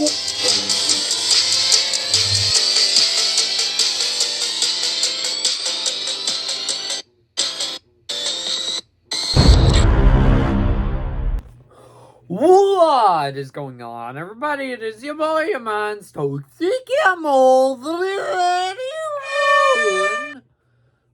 What is going on, everybody? It is your boy, your man, Toxic Camel,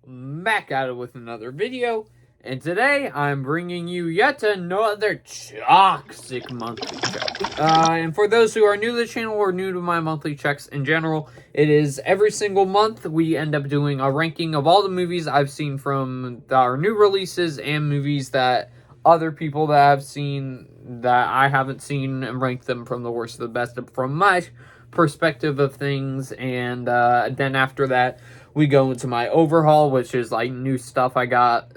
back at it with another video. And today, I'm bringing you yet another toxic monthly check. And for those who are new to the channel or new to my monthly checks in general, it is every single month we end up doing a ranking of all the movies I've seen from our new releases and movies that other people that I've seen that I haven't seen, and rank them from the worst to the best from my perspective of things. And then after that, we go into my overhaul, which is like new stuff I got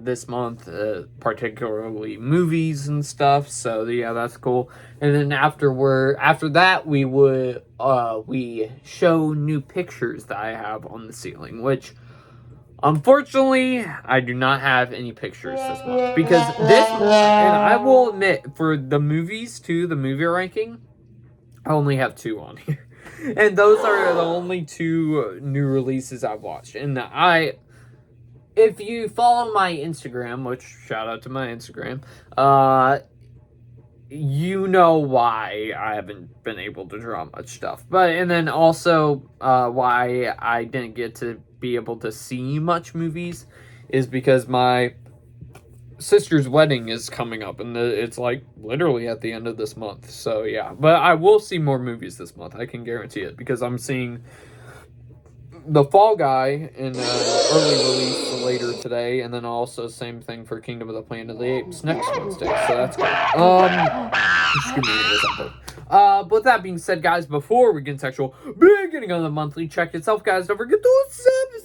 this month, particularly movies and stuff. So yeah, that's cool. And then after that, we show new pictures that I have on the ceiling, which unfortunately I do not have any pictures this month, because and I will admit, for the movies too, the movie ranking, I only have 2 on here. And those are the only 2 new releases I've watched. And if you follow my Instagram, which, shout out to my Instagram, you know why I haven't been able to draw much stuff. And then also, why I didn't get to be able to see much movies is because my sister's wedding is coming up, and it's like literally at the end of this month. So yeah, but I will see more movies this month, I can guarantee it, because I'm seeing The Fall Guy in early release later today, and then also same thing for Kingdom of the Planet of the Apes next Wednesday. So that's good. Excuse me, but with that being said, guys, before we get into actual beginning of the monthly check itself, guys, don't forget to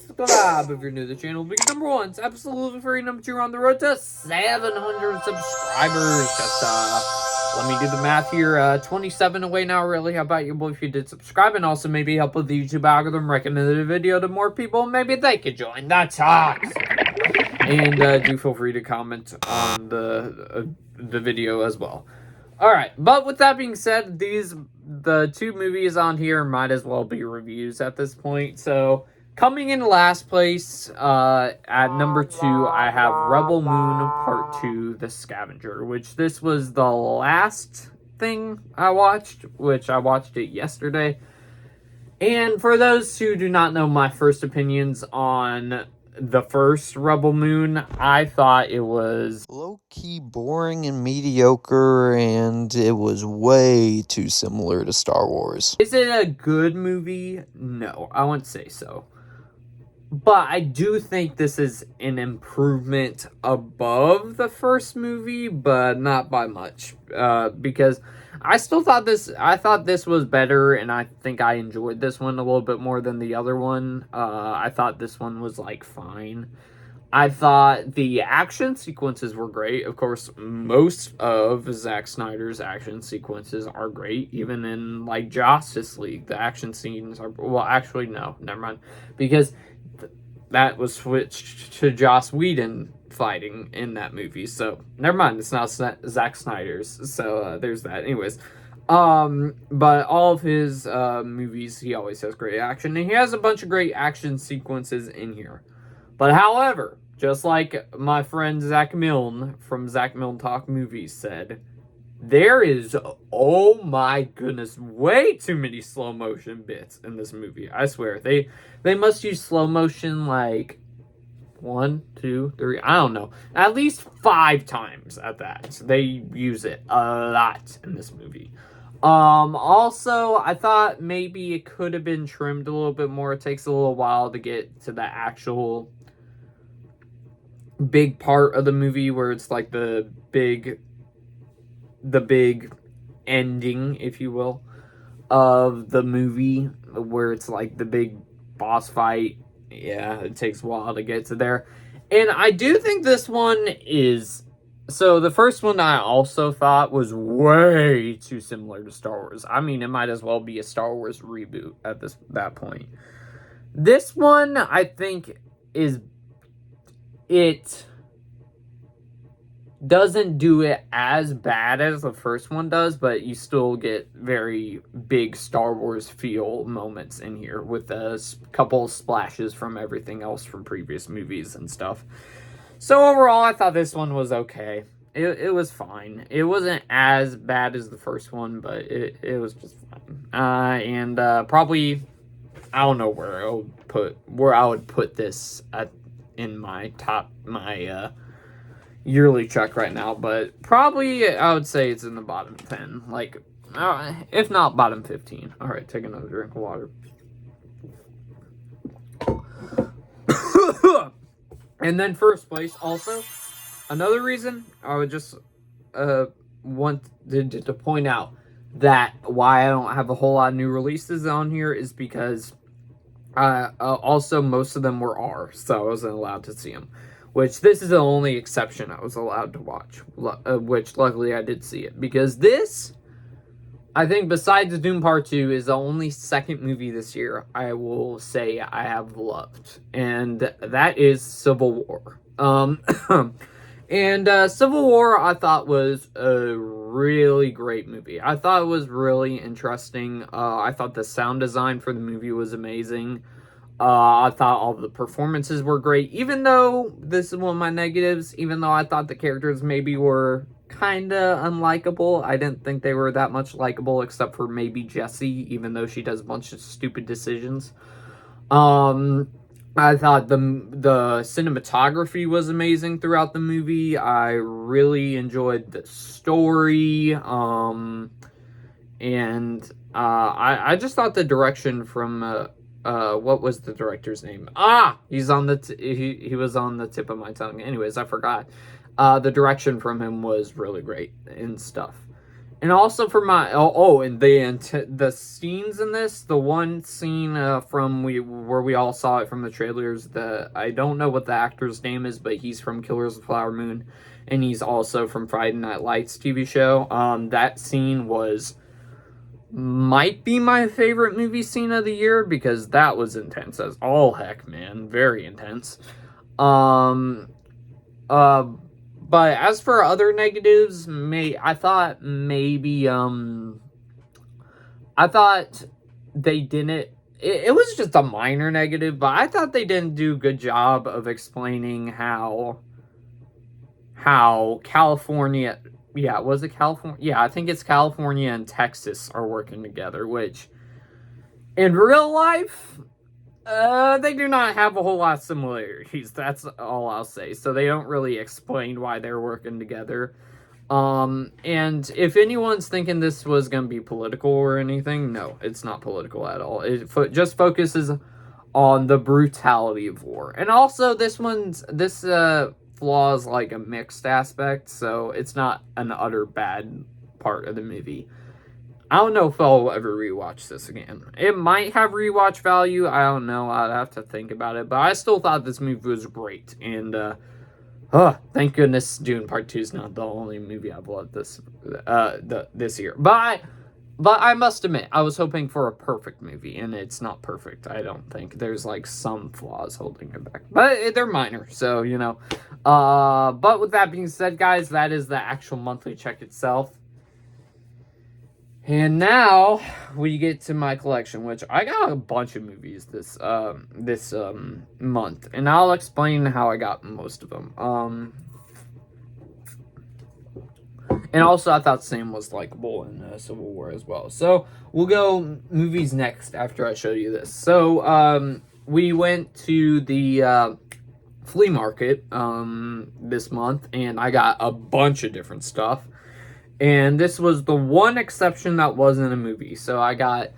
subscribe if you're new to the channel, because number 1, it's absolutely free. Number 2, we're on the road to 700 subscribers. Just let me do the math here. 27 away now, really. How about you, boy, if you did subscribe, and also maybe help with the YouTube algorithm, recommend the video to more people, maybe they could join the talk. And do feel free to comment on the video as well. Alright, but with that being said, the 2 movies on here might as well be reviews at this point. So, coming in last place, at number 2, I have Rebel Moon Part 2, The Scavenger, which this was the last thing I watched, which I watched it yesterday. And for those who do not know my first opinions on the first Rebel Moon, I thought it was low-key boring and mediocre, and it was way too similar to Star Wars. Is it a good movie? No, I wouldn't say so. But I do think this is an improvement above the first movie, but not by much. Because I thought this was better, and I think I enjoyed this one a little bit more than the other one. I thought this one was, like, fine. I thought the action sequences were great. Of course, most of Zack Snyder's action sequences are great. Even in, like, Justice League, the action scenes are... Well, actually, no. Never mind. Because that was switched to Joss Whedon fighting in that movie. So, never mind. It's not Zack Snyder's. So, there's that. Anyways. But all of his movies, he always has great action. And he has a bunch of great action sequences in here. But however, just like my friend Zach Milne from Zach Milne Talk Movies said, there is, oh my goodness, way too many slow motion bits in this movie. I swear. They must use slow motion like 1, 2, 3, I don't know. At least 5 times at that. So they use it a lot in this movie. Also, I thought maybe it could have been trimmed a little bit more. It takes a little while to get to the actual big part of the movie where it's like the big ending, if you will, of the movie, where it's like the big boss fight. Yeah, it takes a while to get to there. And I do think this one is... So, the first one I also thought was way too similar to Star Wars. I mean, it might as well be a Star Wars reboot at that point. This one, I think, is... doesn't do it as bad as the first one does, but you still get very big Star Wars feel moments in here with a couple of splashes from everything else from previous movies and stuff. So overall, I thought this one was okay. It was fine. It wasn't as bad as the first one, but it was just fine. And probably, I don't know where I would put this in my yearly check right now, but probably I would say it's in the bottom 10, like, if not bottom 15. All right, take another drink of water. And then first place, also, another reason I would just want to point out that why I don't have a whole lot of new releases on here is because also most of them were R, so I wasn't allowed to see them. Which this is the only exception I was allowed to watch, which luckily I did see it. Because this, I think besides Doom Part 2, is the only second movie this year I will say I have loved. And that is Civil War. And Civil War I thought was a really great movie. I thought it was really interesting. I thought the sound design for the movie was amazing. I thought all the performances were great, even though this is one of my negatives, even though I thought the characters maybe were kind of unlikable. I didn't think they were that much likable, except for maybe Jessie, even though she does a bunch of stupid decisions. I thought the cinematography was amazing throughout the movie. I really enjoyed the story, and I just thought the direction from what was the director's name? He's on he was on the tip of my tongue. Anyways, I forgot. The direction from him was really great and stuff. And also for my and the scenes in this, the one scene where we all saw it from the trailers, I don't know what the actor's name is, but he's from Killers of the Flower Moon, and he's also from Friday Night Lights TV show. That scene might be my favorite movie scene of the year, because that was intense as all heck, man. Very intense. But as for other negatives, I thought they didn't. It was just a minor negative, but I thought they didn't do a good job of explaining how California. Yeah, was it California? Yeah, I think it's California and Texas are working together, which in real life, they do not have a whole lot of similarities. That's all I'll say. So they don't really explain why they're working together. And if anyone's thinking this was going to be political or anything, no, it's not political at all. It just focuses on the brutality of war. And also this flaws like a mixed aspect, so it's not an utter bad part of the movie. I don't know if I'll ever rewatch this again. It might have rewatch value. I don't know. I'd have to think about it. But I still thought this movie was great. And thank goodness Dune Part 2 is not the only movie I've loved this year. But I must admit, I was hoping for a perfect movie, and it's not perfect, I don't think. There's, like, some flaws holding it back. But they're minor, so, you know. But with that being said, guys, that is the actual monthly check itself. And now, we get to my collection, which I got a bunch of movies this month. And I'll explain how I got most of them. And also, I thought Sam was likable in Civil War as well. So, we'll go movies next after I show you this. So, we went to the flea market this month, and I got a bunch of different stuff. And this was the one exception that wasn't a movie. So, I got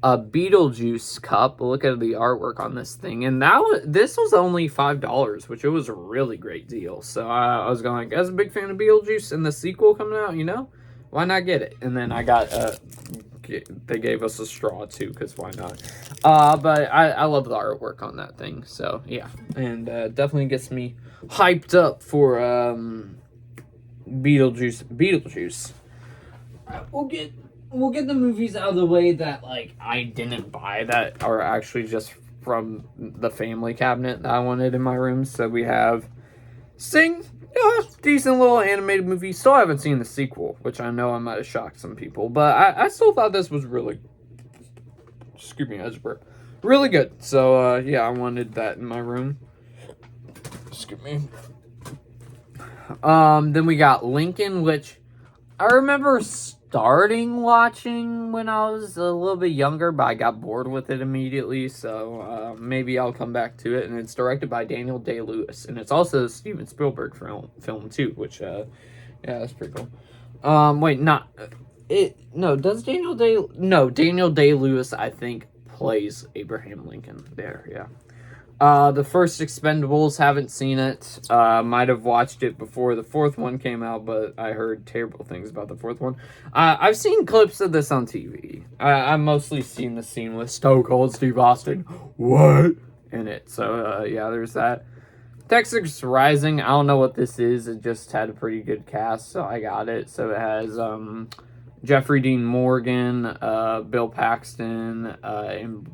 a Beetlejuice cup. Look at the artwork on this thing. And this was only $5, which it was a really great deal. So I was going, as a big fan of Beetlejuice and the sequel coming out, you know, why not get it? And then I got, they gave us a straw too, because why not? But I love the artwork on that thing. So yeah, and definitely gets me hyped up for Beetlejuice. We'll get the movies out of the way that, like, I didn't buy that are actually just from the family cabinet that I wanted in my room. So we have Sing, Yeah, decent little animated movie. Still haven't seen the sequel, which I know I might have shocked some people, but I still thought this was really, excuse me, really good. So yeah, I wanted that in my room. Excuse me. Then we got Lincoln, which I remember starting watching when I was a little bit younger, but I got bored with it immediately, so maybe I'll come back to it. And it's directed by Daniel Day-Lewis, and it's also a Steven Spielberg film too, which yeah, that's pretty cool. Wait, not it. No, does Daniel Day? No, Daniel Day-Lewis, I think, plays Abraham Lincoln there. Yeah. The first Expendables, haven't seen it. Might have watched it before the fourth one came out, but I heard terrible things about the fourth one. I've seen clips of this on TV. I've mostly seen the scene with Stone Cold Steve Austin, what? In it. So, yeah, there's that. Texas Rising, I don't know what this is. It just had a pretty good cast, so I got it. So it has, Jeffrey Dean Morgan, Bill Paxton, and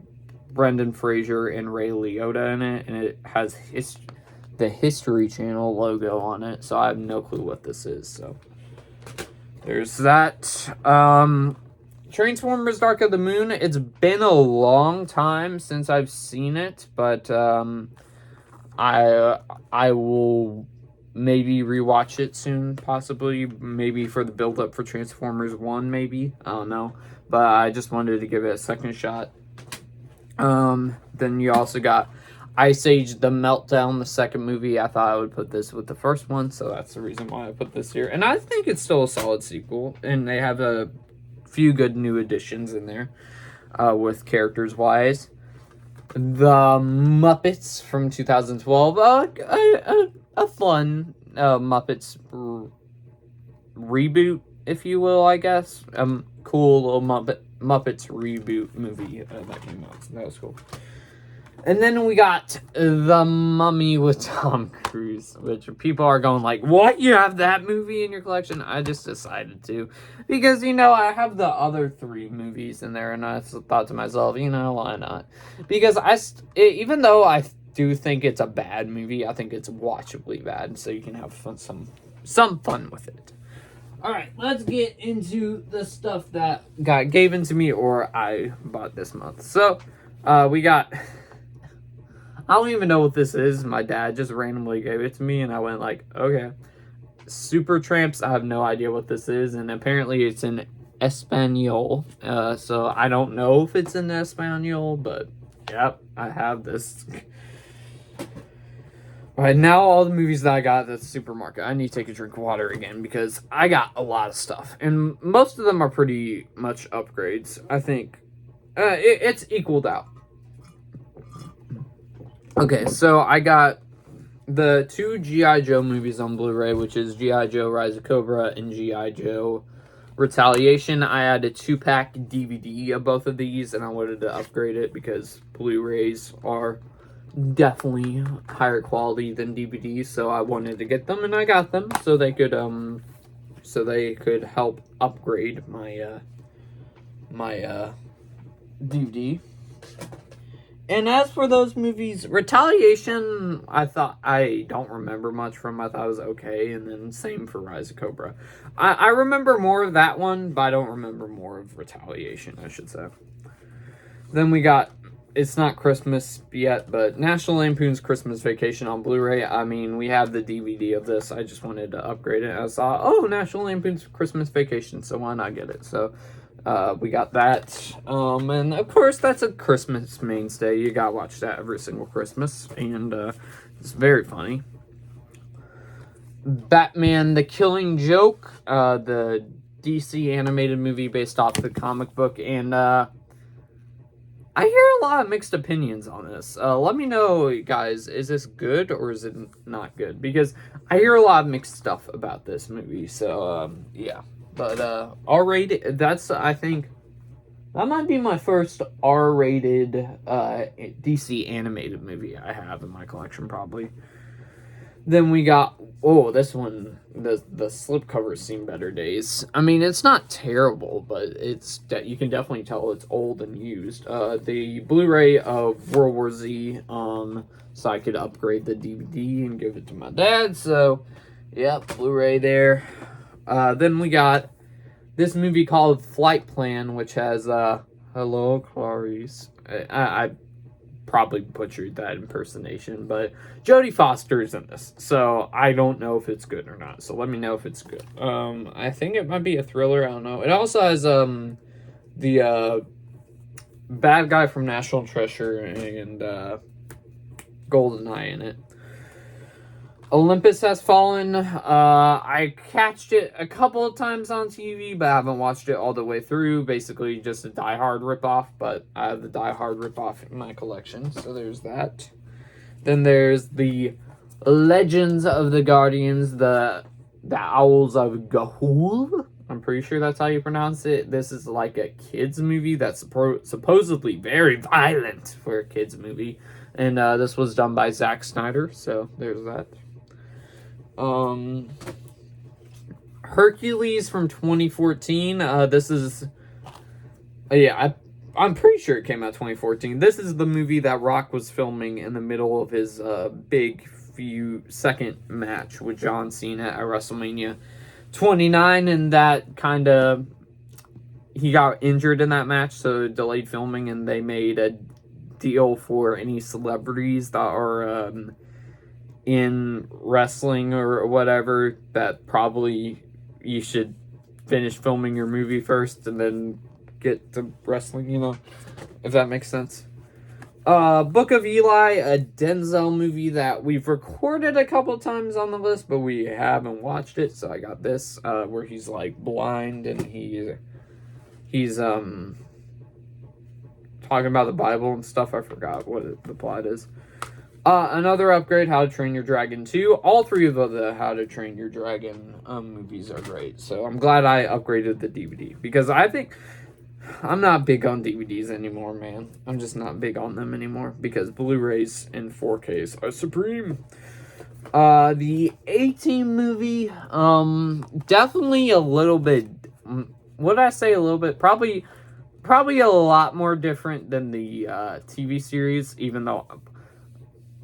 Brendan Fraser and Ray Liotta in it, and it has the History Channel logo on it, so I have no clue what this is. So there's that. Transformers: Dark of the Moon. It's been a long time since I've seen it, but I will maybe rewatch it soon, possibly, maybe for the build up for Transformers 1, maybe, I don't know, but I just wanted to give it a second shot. Then you also got Ice Age: The Meltdown, the second movie. I thought I would put this with the first one, so that's the reason why I put this here. And I think it's still a solid sequel, and they have a few good new additions in there, with characters-wise. The Muppets from 2012, a fun Muppets reboot, if you will, I guess. Cool little Muppets reboot movie that came out. So that was cool. And then we got The Mummy with Tom Cruise, which people are going like, what? You have that movie in your collection? I just decided to. Because, I have the other 3 movies in there, and I thought to myself, why not? Because even though I do think it's a bad movie, I think it's watchably bad, so you can have some fun with it. Alright, let's get into the stuff that got given to me or I bought this month. So, we got... I don't even know what this is. My dad just randomly gave it to me, and I went like, okay. Super Tramps, I have no idea what this is, and apparently it's in Espanol. So I don't know if it's in Espanol, but yep, I have this. Alright, now all the movies that I got at the supermarket. I need to take a drink of water again because I got a lot of stuff. And most of them are pretty much upgrades. I think it's equaled out. Okay, so I got the 2 G.I. Joe movies on Blu-ray, which is G.I. Joe Rise of Cobra and G.I. Joe Retaliation. I had a 2-pack DVD of both of these, and I wanted to upgrade it because Blu-rays are definitely higher quality than DVDs, so I wanted to get them, and I got them so they could help upgrade my my DVD. And as for those movies, Retaliation, I don't remember much from. I thought it was okay, and then same for Rise of Cobra. I remember more of that one, but I don't remember more of Retaliation, I should say. Then we got, it's not Christmas yet, but National Lampoon's Christmas Vacation on Blu-ray. I mean, we have the DVD of this. I just wanted to upgrade it. I saw, National Lampoon's Christmas Vacation, so why not get it? So we got that. And of course, that's a Christmas mainstay. You gotta watch that every single Christmas. And it's very funny. Batman the Killing Joke, the DC animated movie based off the comic book. And I hear a lot of mixed opinions on this. Let me know, guys, is this good or is it not good? Because I hear a lot of mixed stuff about this movie. So, yeah. But R-rated, I think, that might be my first R-rated DC animated movie I have in my collection, probably. Then we got, this one, the slipcover's seen better days. I mean, it's not terrible, but you can definitely tell it's old and used. The Blu-ray of World War Z, so I could upgrade the DVD and give it to my dad, so Yep, Blu-ray there. Then we got this movie called Flight Plan, which has hello Clarice. I probably butchered that impersonation, but Jodie Foster's in this, so I don't know if it's good or not. So let me know if it's good. I think it might be a thriller. I don't know. It also has the bad guy from National Treasure and GoldenEye in it. Olympus Has Fallen. I catched it a couple of times on TV, but I haven't watched it all the way through. Basically, just a Die Hard ripoff, but I have the Die Hard ripoff in my collection, so there's that. Then there's the Legends of the Guardians, the Owls of Ga'Hoole. I'm pretty sure that's how you pronounce it. This is like a kids movie that's supposedly very violent for a kids movie, and this was done by Zack Snyder, so there's that. Hercules from 2014. This is, I'm pretty sure it came out 2014. This is the movie that Rock was filming in the middle of his big second match with John Cena at WrestleMania 29, and that kind of, he got injured in that match, so it delayed filming, and they made a deal for any celebrities that are in wrestling or whatever, that probably you should finish filming your movie first and then get to wrestling, you know, if that makes sense. Book of Eli, a Denzel movie that we've recorded a couple times on the list, but we haven't watched it, so I got this, where he's like blind and he's talking about the Bible and stuff. I forgot what the plot is. Another upgrade, How to Train Your Dragon 2. All three of the How to Train Your Dragon movies are great. So I'm glad I upgraded the DVD. Because I think I'm not big on DVDs anymore, man. I'm just not big on them anymore. Because Blu-rays and 4Ks are supreme. The A-Team movie, definitely a little bit, would I say a little bit? Probably a lot more different than the TV series, even though...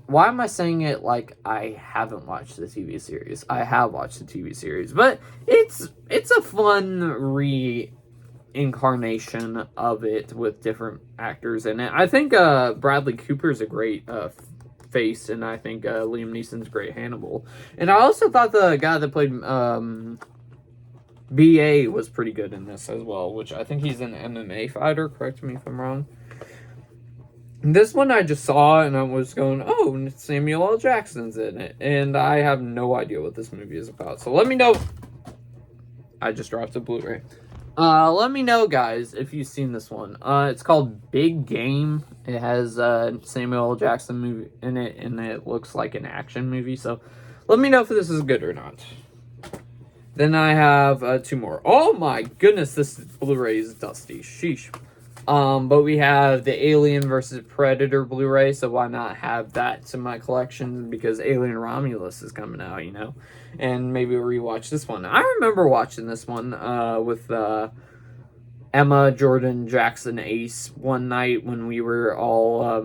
Why am I saying it like I haven't watched the TV series? I have watched the TV series, but it's a fun reincarnation of it with different actors in it. I think Bradley Cooper's a great face, and I think Liam Neeson's great Hannibal. And I also thought the guy that played BA was pretty good in this as well, which I think he's an MMA fighter. Correct me if I'm wrong. This one I just saw and I was going, oh, Samuel L. Jackson's in it. And I have no idea what this movie is about. So let me know. I just dropped a Blu-ray. Let me know, guys, if you've seen this one. It's called Big Game. It has Samuel L. Jackson movie in it, and it looks like an action movie. So let me know if this is good or not. Then I have two more. Oh my goodness, this Blu-ray is dusty. Sheesh. But we have the Alien vs. Predator Blu-ray, so why not have that to my collection, because Alien Romulus is coming out, you know, and maybe rewatch this one. I remember watching this one, with, Emma, Jordan, Jackson, Ace one night when we were all,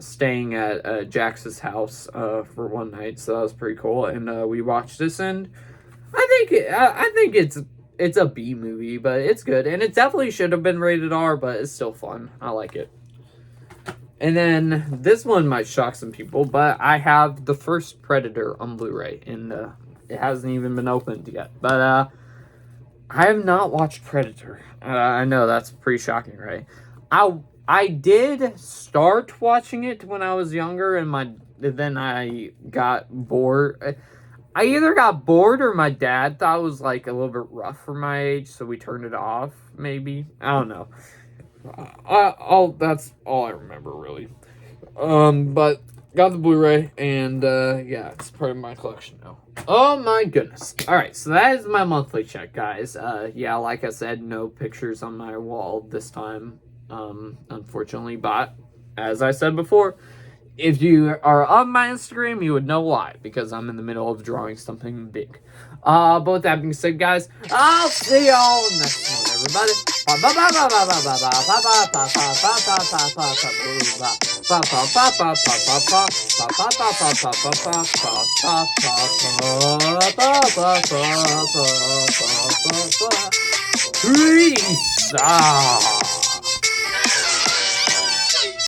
staying at, Jax's house, for one night, so that was pretty cool, and, we watched this, and I think it's a B movie, but it's good. And it definitely should have been rated R, but it's still fun. I like it. And then this one might shock some people, but I have the first Predator on Blu-ray, and it hasn't even been opened yet. But I have not watched Predator. I know that's pretty shocking, right? I did start watching it when I was younger, and then I got bored. I either got bored or my dad thought it was like a little bit rough for my age, so we turned it off, maybe. I don't know. That's all I remember, really. But got the Blu-ray, and yeah, it's part of my collection now. Oh my goodness. Alright, so that is my monthly check, guys. Yeah, like I said, no pictures on my wall this time, unfortunately, but as I said before, if you are on my Instagram, you would know why, because I'm in the middle of drawing something big. But with that being said, guys, I'll see y'all next one, everybody. Bye bye bye bye bye bye bye bye bye bye bye bye bye bye bye bye bye bye. Peace out.